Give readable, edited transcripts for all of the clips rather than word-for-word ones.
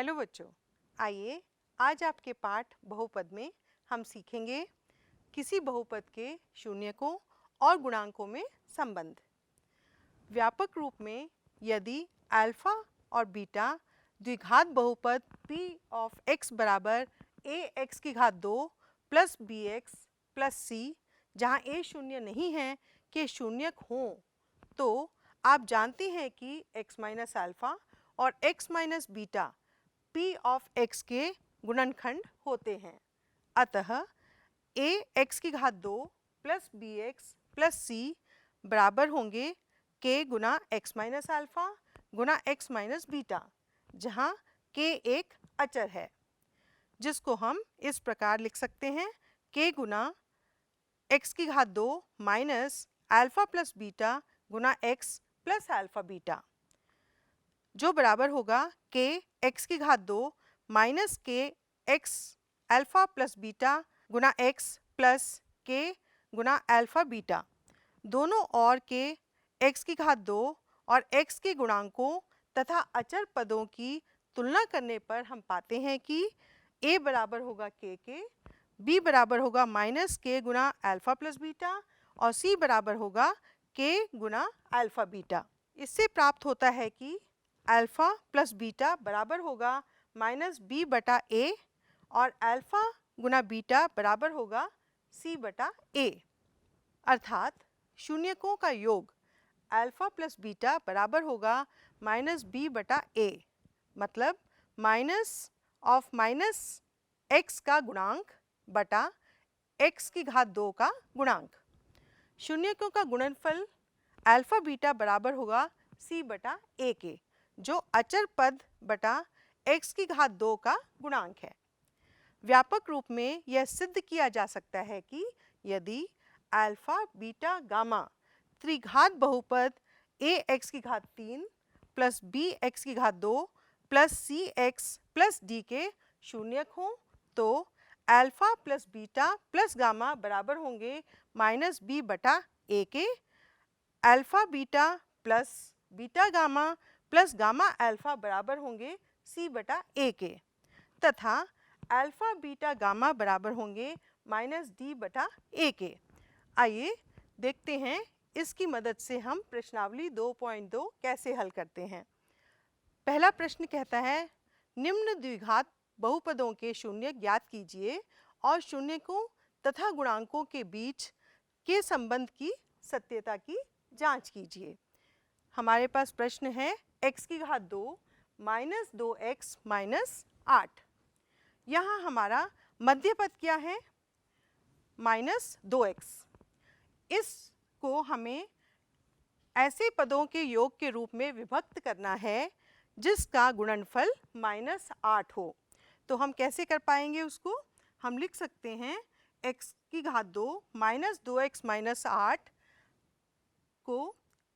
Hello बच्चों, आइए आज आपके पाठ बहुपद में हम सीखेंगे किसी बहुपद के शून्यकों और गुणांकों में संबंध। व्यापक रूप में यदि अल्फा और बीटा द्विघात बहुपद p ऑफ x बराबर ax की घात 2 प्लस bx प्लस c, जहाँ a शून्य नहीं है, के शून्यक हों, तो आप जानते हैं कि x माइनस अल्फा और x minus beta p of x के गुणनखंड होते हैं। अतः a x की घात 2 प्लस bx प्लस c बराबर होंगे k गुना x माइनस अल्फा गुना x माइनस बीटा, जहाँ k एक अचर है, जिसको हम इस प्रकार लिख सकते हैं k गुना x की घात 2 माइनस अल्फा प्लस बीटा गुना x प्लस अल्फा बीटा, जो बराबर होगा k x की घात 2 minus k x alpha plus beta गुना x प्लस k गुना अल्फा बीटा। दोनों और k x की घात 2 और x के गुणांकों तथा अचर पदों की तुलना करने पर हम पाते हैं कि a बराबर होगा k के, b बराबर होगा माइनस k गुना अल्फा प्लस बीटा और c बराबर होगा k गुना अल्फा बीटा। इससे प्राप्त होता है कि अल्फा प्लस बीटा बराबर होगा माइनस b बटा a और अल्फा गुना बीटा बराबर होगा c बटा a, अर्थात शून्यकों का योग अल्फा प्लस बीटा बराबर होगा माइनस b बटा a, मतलब माइनस ऑफ माइनस x का गुणांक बटा x की घात 2 का गुणांक। शून्यकों का गुणनफल अल्फा बीटा बराबर होगा c बटा a के, जो अचर पद बटा x की घात 2 का गुणांक है। व्यापक रूप में यह सिद्ध किया जा सकता है कि यदि अल्फा बीटा गामा त्रिघात बहुपद ax की घात 3 प्लस bx की घात 2 प्लस cx प्लस d के शून्यक हों, तो alpha plus beta plus gamma बराबर होंगे माइनस b बटा a के, alpha beta plus beta gamma plus gamma alpha बराबर होंगे c बटा a के, तथा अल्फा बीटा गामा बराबर होंगे माइनस d बटा a के। आइए देखते हैं इसकी मदद से हम प्रश्नावली 2.2 कैसे हल करते हैं। पहला प्रश्न कहता है, निम्न द्विघात बहुपदों के शून्य ज्ञात कीजिए और शून्यकों तथा गुणांकों के बीच के संबंध की सत्यता की जांच कीजिए। हमारे पास प्रश्न है x की घात 2 माइनस 2x माइनस 8। यहाँ हमारा मध्य पद क्या है? Minus 2x। इसको हमें ऐसे पदों के योग के रूप में विभक्त करना है जिसका गुणनफल माइनस 8 हो। तो हम कैसे कर पाएंगे उसको? हम लिख सकते हैं x की घात 2 माइनस 2x माइनस 8 को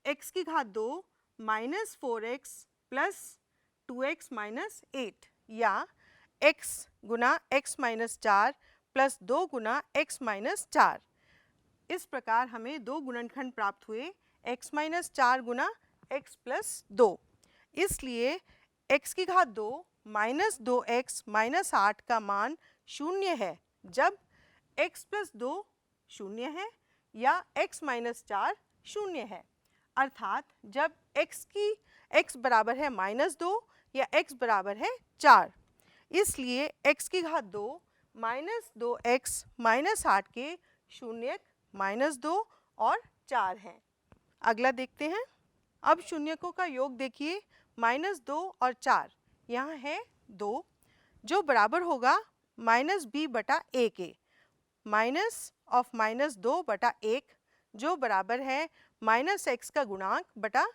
x की घात 2 minus 4x plus 2x minus 8, या x गुना x माइनस 4 प्लस 2 गुना x माइनस 4। इस प्रकार हमें दो गुणनखंड प्राप्त हुए, x माइनस 4 गुना x प्लस 2। इसलिए x की घात 2 माइनस 2x माइनस 8 का मान शून्य है जब x प्लस 2 शून्य है या x माइनस 4 शून्य है, अर्थात जब x बराबर है माइनस 2 या x बराबर है 4। इसलिए x की घात 2 माइनस 2x माइनस 8 के शून्यक माइनस 2 और 4 हैं। अगला देखते हैं। अब शून्यकों का योग देखिए, माइनस 2 और 4 यहाँ है 2, जो बराबर होगा माइनस b बटा a के, माइनस ऑफ माइनस 2 बटा 1, जो बराबर है माइनस x का गुणांक बटा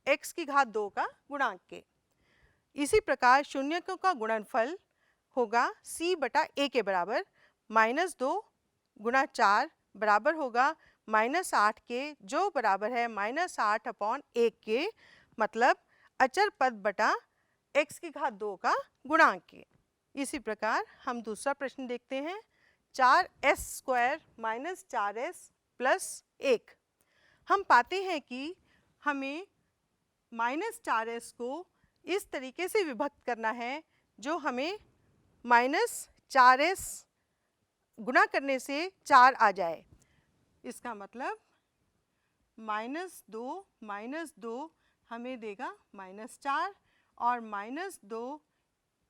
x की घात 2 का गुणांक के। इसी प्रकार शून्यकों का गुणनफल होगा c बटा a के बराबर, माइनस 2 गुना 4 बराबर होगा माइनस 8 के, जो बराबर है माइनस 8 अपॉन 1 के, मतलब अचर पद बटा x की घात 2 का गुणांक के। इसी प्रकार हम दूसरा प्रश्न देखते हैं। 4s square minus 4s plus 1। हम पाते हैं कि हमें माइनस 4s को इस तरीके से विभक्त करना है जो हमें -4s गुना करने से 4 आ जाए। इसका मतलब -2 हमें देगा -4 और -2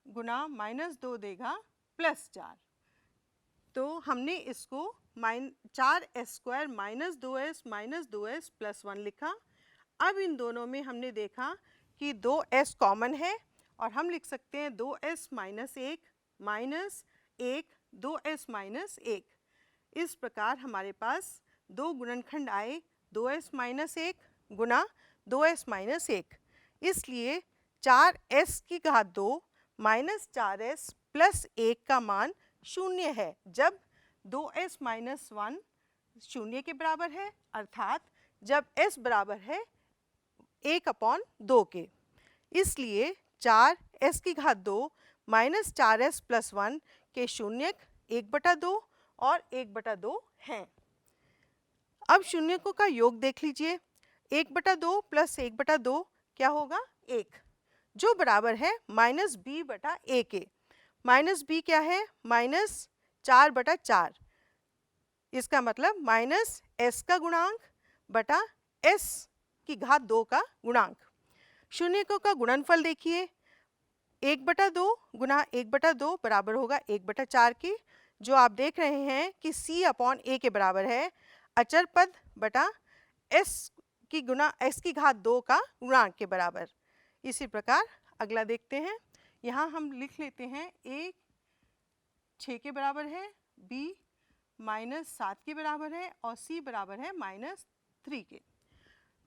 गुना -2 देगा +4। तो हमने इसको 4s² -2s + 1 लिखा। अब इन दोनों में हमने देखा कि 2s कॉमन है और हम लिख सकते हैं 2s - 1 -1 2s - 1। इस प्रकार हमारे पास दो गुणनखंड आए 2s - 1 गुना 2s - 1। इसलिए 4s की घात 2 -4s + 1 का मान 0 है जब 2s - 1 0 के बराबर है, अर्थात जब s बराबर है 1/2 के। इसलिए 4s की घात 2 -4s + 1 के शून्यक 1/2 और 1/2 हैं। अब शून्यकों का योग देख लीजिए। 1/2 + 1/2 क्या होगा? 1, जो बराबर है -b/a के। -b क्या है? -4/4। इसका मतलब -s का गुणांक बटा s की घात 2 का गुणांक। शून्यकों का गुणनफल देखिए। 1/2 गुना 1/2 बराबर होगा 1/4 के, जो आप देख रहे हैं कि c/a के बराबर है अचर पद बटा s की घात 2 का गुणांक के बराबर। इसी प्रकार अगला देखते हैं। यहाँ हम लिख लेते हैं a 6 के बराबर है, b -7 के बराबर है और c बराबर है -3 के।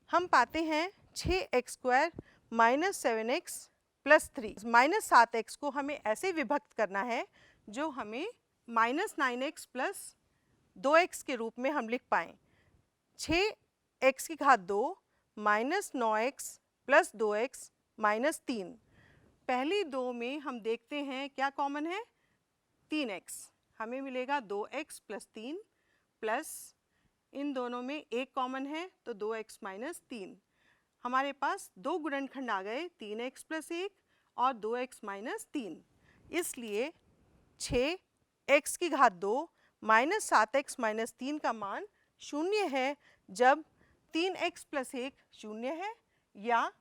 हम पाते हैं 6x² - 7x + 3। -7x को हमें ऐसे विभक्त करना है जो हमें -9x + 2x के रूप में हम लिख पाएँ। 6x की घात 2 -9x + 2x - 3। पहली दो में हम देखते हैं क्या कॉमन है? 3x। हमें मिलेगा 2x + 3 प्लस इन दोनों में एक कॉमन है तो 2x - 3। हमारे पास दो गुणनखंड आ गए 3x + 1 और 2x - 3। इसलिए 6x की घात 2 -7x - 3 का मान 0 है जब 3x + 1 0 है या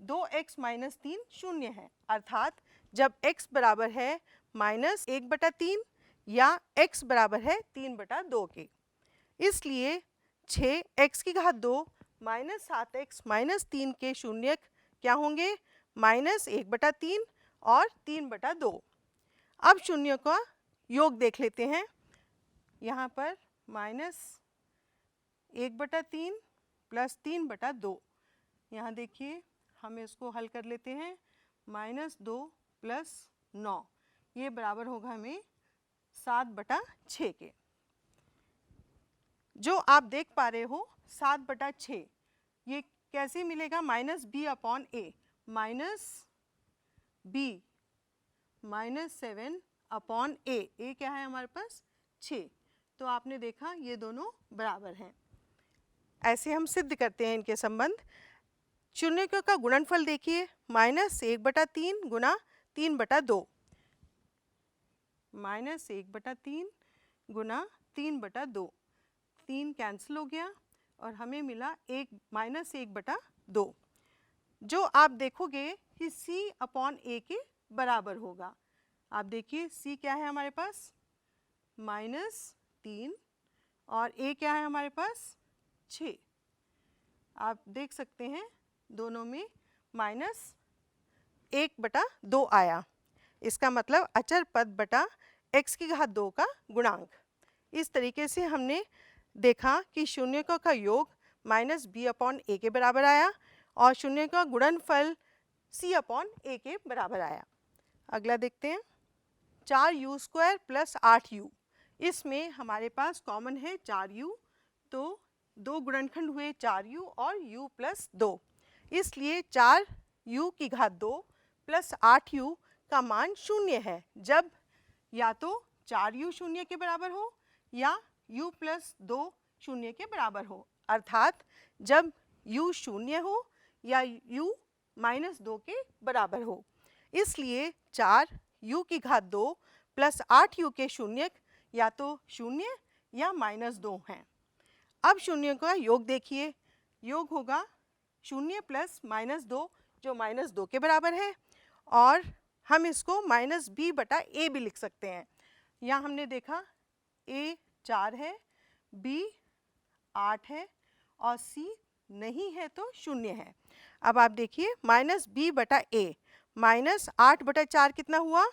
2x - 3 0 है, अर्थात जब x बराबर है -1/3 या x बराबर है 3/2 के। इसलिए 6x की घात 2 -7x - 3 के शून्यक क्या होंगे? -1/3 और 3/2। अब शून्यों का योग देख लेते हैं। यहाँ पर -1/3 + 3/2। यहाँ देखिए हम इसको हल कर लेते हैं। -2 + 9 ये बराबर होगा हमें 7/6 के। जो आप देख पा रहे हो 7/6 ये कैसे मिलेगा? -b/a -b -7/a। a क्या है हमारे पास? 6। तो आपने देखा ये दोनों बराबर हैं। ऐसे हम सिद्ध करते हैं इनके संबंध। शून्यकों का गुणनफल देखिए। -1/3 गुना 3/2 -1/3 गुना 3/2। 3 कैंसिल हो गया और हमें मिला -1/2, जो आप देखोगे कि c/a के बराबर होगा। आप देखिए c क्या है हमारे पास? -3 और a क्या है हमारे पास? 6। आप देख सकते हैं दोनों में -1/2 आया। इसका मतलब अचर पद बटा x की घात 2 का गुणांक। इस तरीके से हमने देखा कि शून्यकों का योग -b/a के बराबर आया और शून्य का गुणनफल c/a के बराबर आया। अगला देखते हैं। 4u² + 8u। इसमें हमारे पास कॉमन है 4u, तो दो गुणनखंड हुए 4u और u + 2। इसलिए 4u की घात 2 + 8u का मान 0 है जब या तो 4u 0 के बराबर हो या u + 2 0 के बराबर हो, अर्थात जब u 0 हो या u - 2 के बराबर हो। इसलिए 4 u की घात 2 प्लस 8u के शून्यक या तो 0 या -2 हैं। अब शून्यों का योग देखिए, योग होगा 0 प्लस -2 जो -2 के बराबर है, और हम इसको -b/a भी लिख सकते हैं। यहाँ हमने देखा a 4 है, b 8 है और c नहीं है तो 0 है। अब आप देखिए -b/a -8/4 कितना हुआ,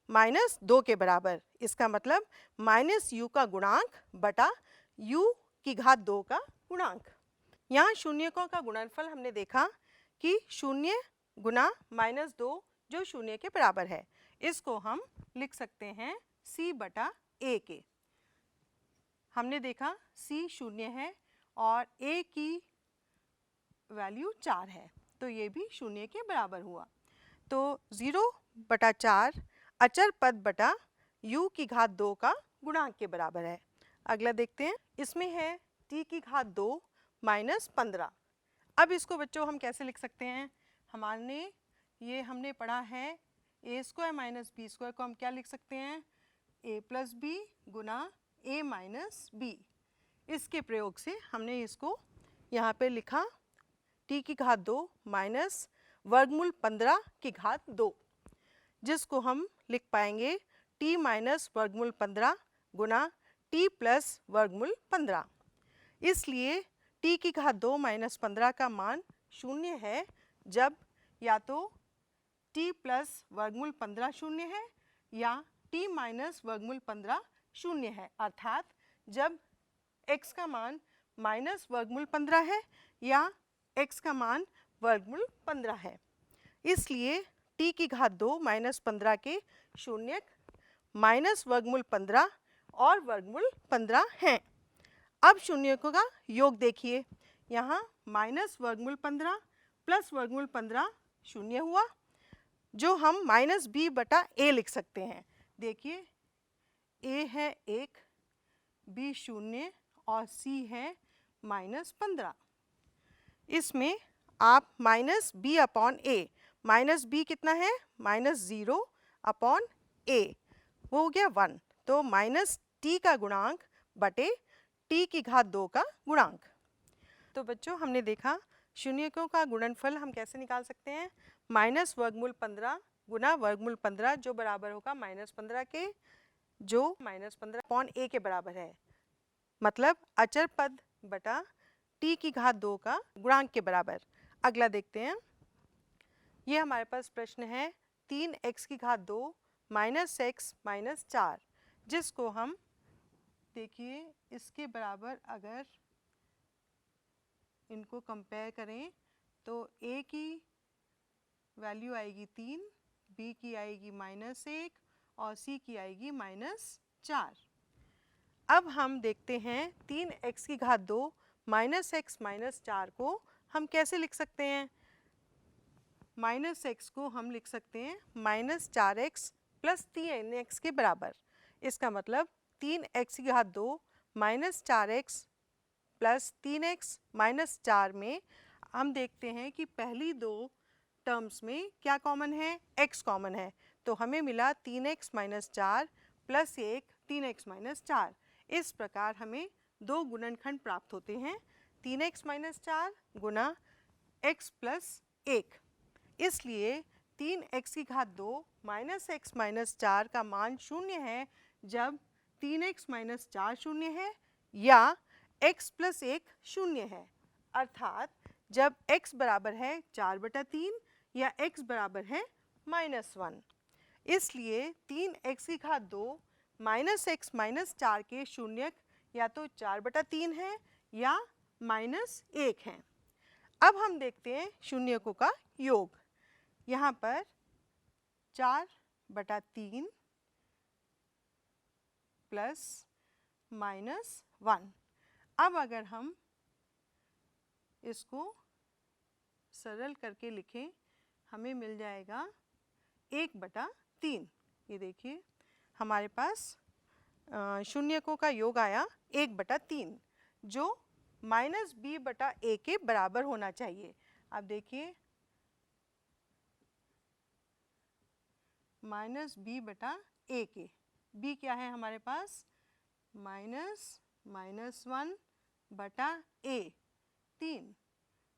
-2 के बराबर। इसका मतलब -u का गुणांक बटा u की घात 2 का गुणांक। यहाँ शून्यकों का गुणनफल हमने देखा कि 0 गुना -2 जो 0 के बराबर है, इसको हम लिख सकते हैं c/a के। हमने देखा c 0 है और a की वैल्यू 4 है, तो ये भी 0 के बराबर हुआ। तो 0/4 अचर पद बटा u की घात 2 का गुणांक के बराबर है। अगला देखते हैं, इसमें है t की घात 2 माइनस 15। अब इसको बच्चों हम कैसे लिख सकते हैं, हमने पढ़ा है a square minus B square को हम क्या लिख सकते हैं, a प्लस बी गुना a माइनस बी। इसके प्रयोग से हमने इसको यहाँ पे लिखा t की घात 2 माइनस वर्गमूल 15 की घात 2, जिसको हम लिख पाएंगे t माइनस वर्गमूल 15 गुना t प्लस वर्गमूल 15। इसलिए t की घात 2 माइनस 15 का मान 0 है जब या तो t प्लस वर्गमूल 15 0 है या t माइनस वर्गमूल 15 0 है, अर्थात जब x का मान माइनस वर्गमूल 15 है या x का मान वर्गमूल 15 है। इसलिए t की घात 2 माइनस 15 के शून्यक माइनस वर्गमूल 15 और वर्गमूल 15 हैं। अब शून्यकों का योग देखिए, यहाँ माइनस वर्गमूल 15 प्लस वर्गमूल 15 0 हुआ, जो हम -b/a लिख सकते हैं। देखिए a है 1, b 0 और c है -15। इसमें आप -b/a, -b कितना है, -0/a, वो हो गया 1, तो -t का गुणांक बटे t की घात 2 का गुणांक। तो बच्चों हमने देखा शून्यकों का गुणनफल हम कैसे निकाल सकते हैं, माइनस वर्गमूल 15 गुना वर्गमूल 15 जो बराबर होगा -15 के, जो -15/a के बराबर है, मतलब अचर पद बटा t की घात 2 का गुणांक के बराबर। अगला देखते हैं, ये हमारे पास प्रश्न है 3x की घात 2 माइनस x माइनस 4, जिसको हम देखिए इसके बराबर अगर इनको कंपेयर करें तो a की वैल्यू आएगी 3, b की आएगी -1 और c की आएगी -4। अब हम देखते हैं 3x की घात 2 माइनस x माइनस 4 को हम कैसे लिख सकते हैं। -x को हम लिख सकते हैं -4x प्लस 3x के बराबर। इसका मतलब 3x की घात 2 minus 4x plus 3x minus 4 में हम देखते हैं कि पहली दो टर्म्स में क्या कॉमन है, x कॉमन है, तो हमें मिला 3x minus 4 plus 1 3x minus 4। इस प्रकार हमें दो गुणनखंड प्राप्त होते हैं, 3x माइनस 4 गुना x प्लस 1। इसलिए 3x की घात 2 माइनस x माइनस 4 का मान 0 है जब 3x माइनस 4 0 है या x प्लस 1 0 है, अर्थात जब x बराबर है 4/3 या x बराबर है -1। इसलिए 3x की घात 2 माइनस x माइनस 4 के शून्यक या तो 4/3 है या -1 है। अब हम देखते हैं शून्यकों का योग, यहाँ पर 4/3 प्लस -1। अब अगर हम इसको सरल करके लिखें हमें मिल जाएगा 1/3। ये देखिए हमारे पास शून्यकों का योग आया 1/3, जो -b/a के बराबर होना चाहिए। अब देखिए माइनस बी बटा ए के। बी क्या है हमारे पास? -(-1) बटा ए 3,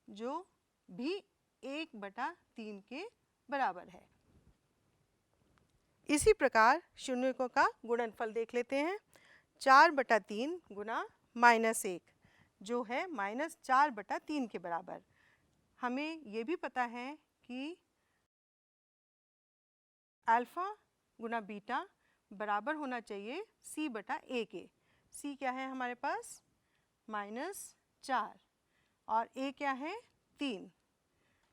जो भी 1/3 के बराबर है। इसी प्रकार शून्यकों का गुणनफल देख लेते हैं। 4/3 गुना -1 जो है -4/3 के बराबर। हमें ये भी पता है कि अल्फ़ा गुना बीटा बराबर होना चाहिए c बटा a के। c क्या है हमारे पास? -4 और a क्या है? 3।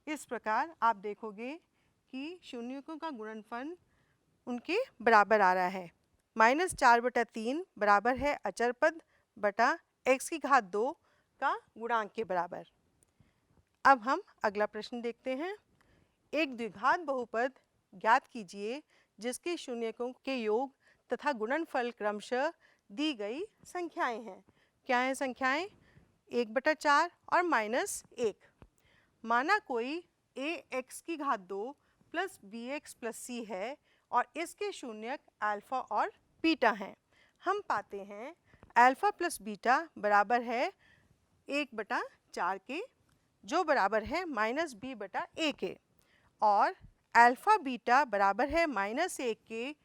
इस प्रकार आप देखोगे कि शून्यकों का गुणनफल उनके बराबर आ रहा है। -4/3 बराबर है अचर पद बटा x⁻² का गुणांक के बराबर। अब हम अगला प्रश्न देखते हैं। एक द्विघात बहुपद ज्ञात कीजिए जिसके शून्यकों के योग तथा गुणनफल क्रमशः दी गई संख्याएं हैं। क्या हैं संख्याएं? 1/4 और -1। माना कोई ax⁻² plus bx plus c है और इसके शून्यक अल्फ़ा और बीटा हैं। हम पाते हैं अल्फ़ा प्लस बीटा बराबर है 1/4 के, जो बराबर है -b/a के, और अल्फ़ा बीटा बराबर है -1 के,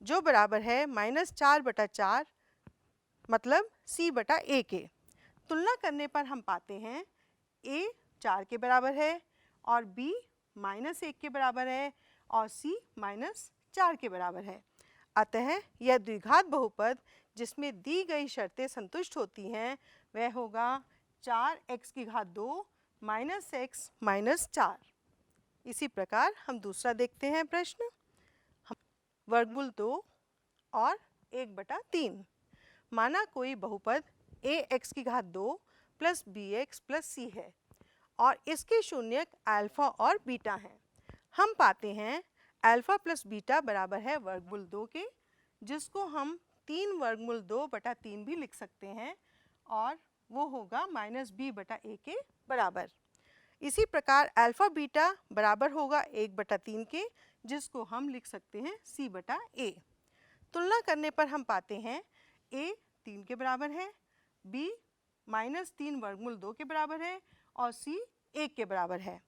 जो बराबर है -4/4 मतलब c/a के। तुलना करने पर हम पाते हैं a 4 के बराबर है और b -1 के बराबर है और c -4 के बराबर है। अतः यह द्विघात बहुपद जिसमें दी गई शर्तें संतुष्ट होती हैं वह होगा 4x⁻² -x -4। इसी प्रकार हम दूसरा देखते हैं प्रश्न। वर्गमूल 2 और 1/3। माना कोई बहुपद ax⁻² plus bx plus c है और इसके शून्यक अल्फ़ा और बीटा हैं। हम पाते हैं अल्फ़ा प्लस बीटा बराबर है वर्गमूल 2 के, जिसको हम 3 वर्गमूल 2/3 भी लिख सकते हैं और वो होगा -b/a के बराबर। इसी प्रकार अल्फ़ा बीटा बराबर होगा 1/3 के, जिसको हम लिख सकते हैं c/a। तुलना करने पर हम पाते हैं a 3 के बराबर है, b -3 वर्गमूल 2 के बराबर है और c 1 के बराबर है।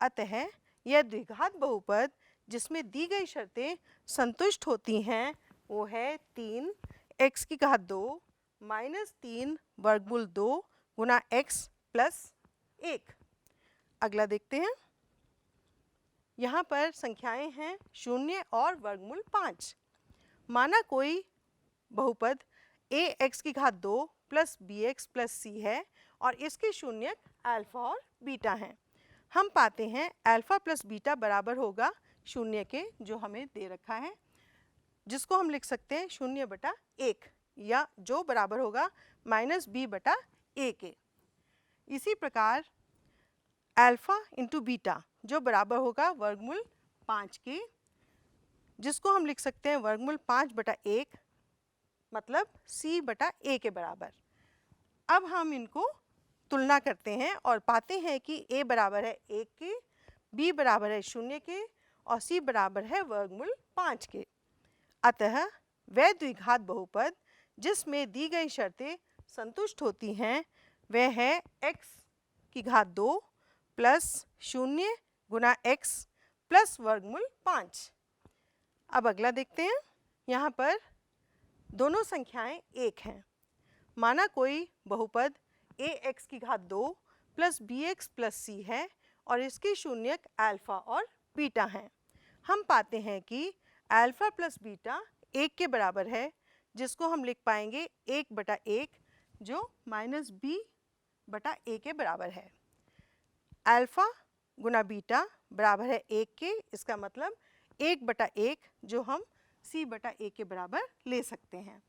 अतः यह द्विघात बहुपद जिसमें दी गई शर्तें संतुष्ट होती हैं वो है 3x⁻² -3 वर्गमूल 2 गुना x प्लस 1। अगला देखते हैं। यहाँ पर संख्याएं हैं 0 और वर्गमूल 5। माना कोई बहुपद ax⁻² plus bx plus c है और इसके शून्यक अल्फ़ा और बीटा हैं। हम पाते हैं अल्फ़ा प्लस बीटा बराबर होगा 0 के, जो हमें दे रखा है, जिसको हम लिख सकते हैं 0/1 या जो बराबर होगा -b/a के। इसी प्रकार अल्फ़ा इंटू बीटा जो बराबर होगा वर्गमूल 5 के, जिसको हम लिख सकते हैं वर्गमूल 5/1 मतलब c/a के बराबर। अब हम इनको तुलना करते हैं और पाते हैं कि a बराबर है 1 के, b बराबर है 0 के और c बराबर है वर्गमूल 5 के। अतः वह द्विघात बहुपद जिसमें दी गई शर्तें संतुष्ट होती हैं वह है x⁻² प्लस 0 गुना x प्लस वर्गमूल 5। अब अगला देखते हैं। यहाँ पर दोनों संख्याएं 1 हैं। माना कोई बहुपद ax⁻² plus bx plus c है और इसके शून्यक अल्फ़ा और बीटा हैं। हम पाते हैं कि अल्फ़ा प्लस बीटा 1 के बराबर है, जिसको हम लिख पाएंगे 1/1 जो -b/a के बराबर है। अल्फ़ा गुना बीटा बराबर है 1 के, इसका मतलब 1/1 जो हम c/a के बराबर ले सकते हैं।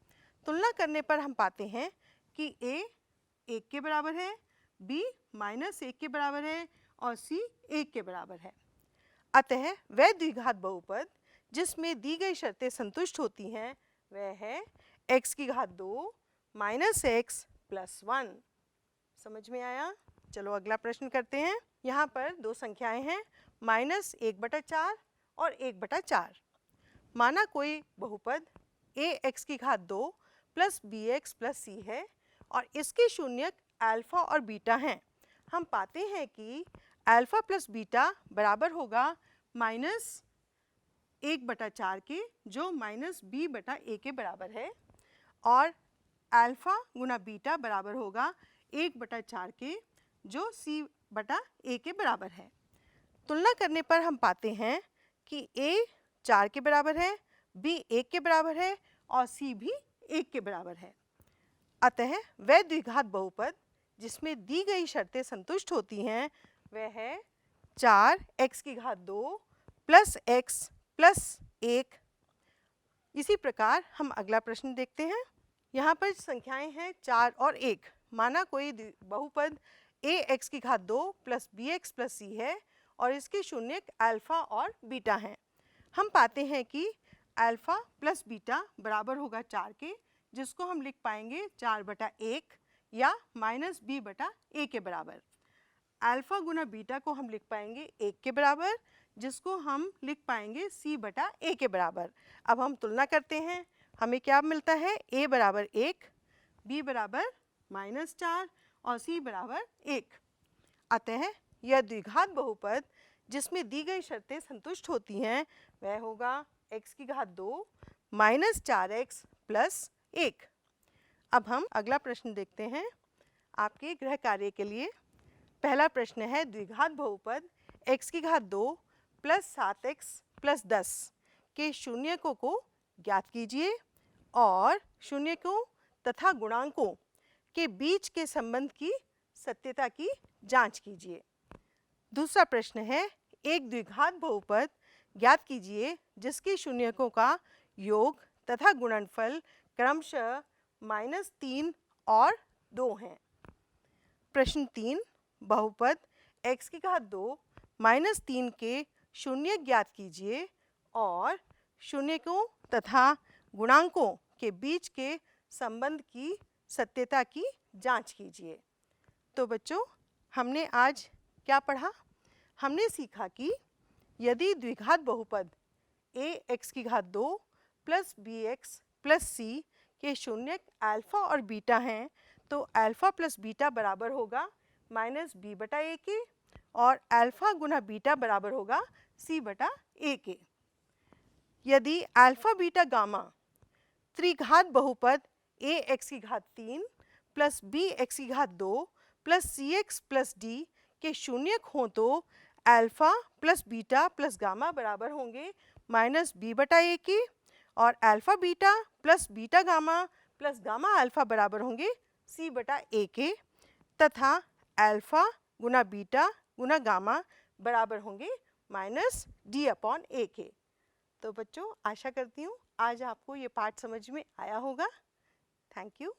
तुलना करने पर हम पाते हैं कि a 1 के बराबर है, b -1 के बराबर है और c 1 के बराबर है। अतः वह द्विघात बहुपद जिसमें दी गई शर्तें संतुष्ट होती हैं वह है x⁻² -x प्लस 1। समझ में आया? चलो अगला प्रश्न करते हैं। यहाँ पर दो संख्याएं हैं -1/4 और 1/4। माना कोई बहुपद ax की घात 2 प्लस bx प्लस c है और इसके शून्यक अल्फा और बीटा हैं। हम पाते हैं कि अल्फा प्लस बीटा बराबर होगा -1/4 के, जो -b/a के बराबर है, और अल्फा गुना बीटा बराबर होगा 1/4 के, जो c/a के बराबर है। तुलना करने पर हम पाते हैं कि a 4 के बराबर है, b 1 के बराबर है और c भी 1 के बराबर है। अतः वह द्विघात बहुपद जिसमें दी गई शर्तें संतुष्ट होती हैं वह है 4x की घात 2 प्लस x प्लस 1। इसी प्रकार हम अगला प्रश्न देखते हैं। यहाँ पर संख्याएं हैं 4 और 1। माना कोई बहुपद ax की घात 2 प्लस bx प्लस c है और इसके शून्यक अल्फा और बीटा हैं। हम पाते हैं कि अल्फा प्लस बीटा बराबर होगा 4 के, जिसको हम लिख पाएंगे 4/1 या -b/a के बराबर। अल्फा गुना बीटा को हम लिख पाएंगे 1 के बराबर, जिसको हम लिख पाएंगे c/a के बराबर। अब हम तुलना करते हैं, हमें क्या मिलता है, a बराबर 1, b बराबर -4 और c बराबर 1। अतः यह द्विघात बहुपद जिसमें दी गई शर्तें संतुष्ट होती हैं वह होगा x की घात 2 -4x प्लस 1। अब हम अगला प्रश्न देखते हैं आपके गृह कार्य के लिए। पहला प्रश्न है द्विघात बहुपद x की घात 2 प्लस 7x प्लस 10 के शून्यकों को ज्ञात कीजिए और शून्यकों तथा गुणांकों के बीच के संबंध की सत्यता की जांच कीजिए। दूसरा प्रश्न है एक द्विघात बहुपद ज्ञात कीजिए जिसके शून्यकों का योग तथा गुणनफल क्रमशः -3 और 2 हैं। प्रश्न 3, बहुपद x की घात 2 -3 के शून्यक ज्ञात कीजिए और शून्यकों तथा गुणांकों के बीच के संबंध की सत्यता की जांच कीजिए। तो बच्चों, हमने आज क्या पढ़ा? हमने सीखा कि यदि द्विघात बहुपद ax की घात 2 प्लस bx प्लस c के शून्यक अल्फा और बीटा हैं तो अल्फा प्लस बीटा बराबर होगा -b/a के और अल्फा गुना बीटा बराबर होगा c/a के। यदि अल्फा बीटा गामा त्रिघात बहुपद ax की घात 3 प्लस bx की घात 2 प्लस cx प्लस d के शून्यक हों तो alpha plus beta plus gamma बराबर होंगे -b/a के और alpha beta plus beta gamma plus gamma alpha बराबर होंगे c/a के तथा अल्फा गुना बीटा गुना गामा बराबर होंगे -d/a के। तो बच्चों, आशा करती हूँ आज आपको ये पाठ समझ में आया होगा। Thank you.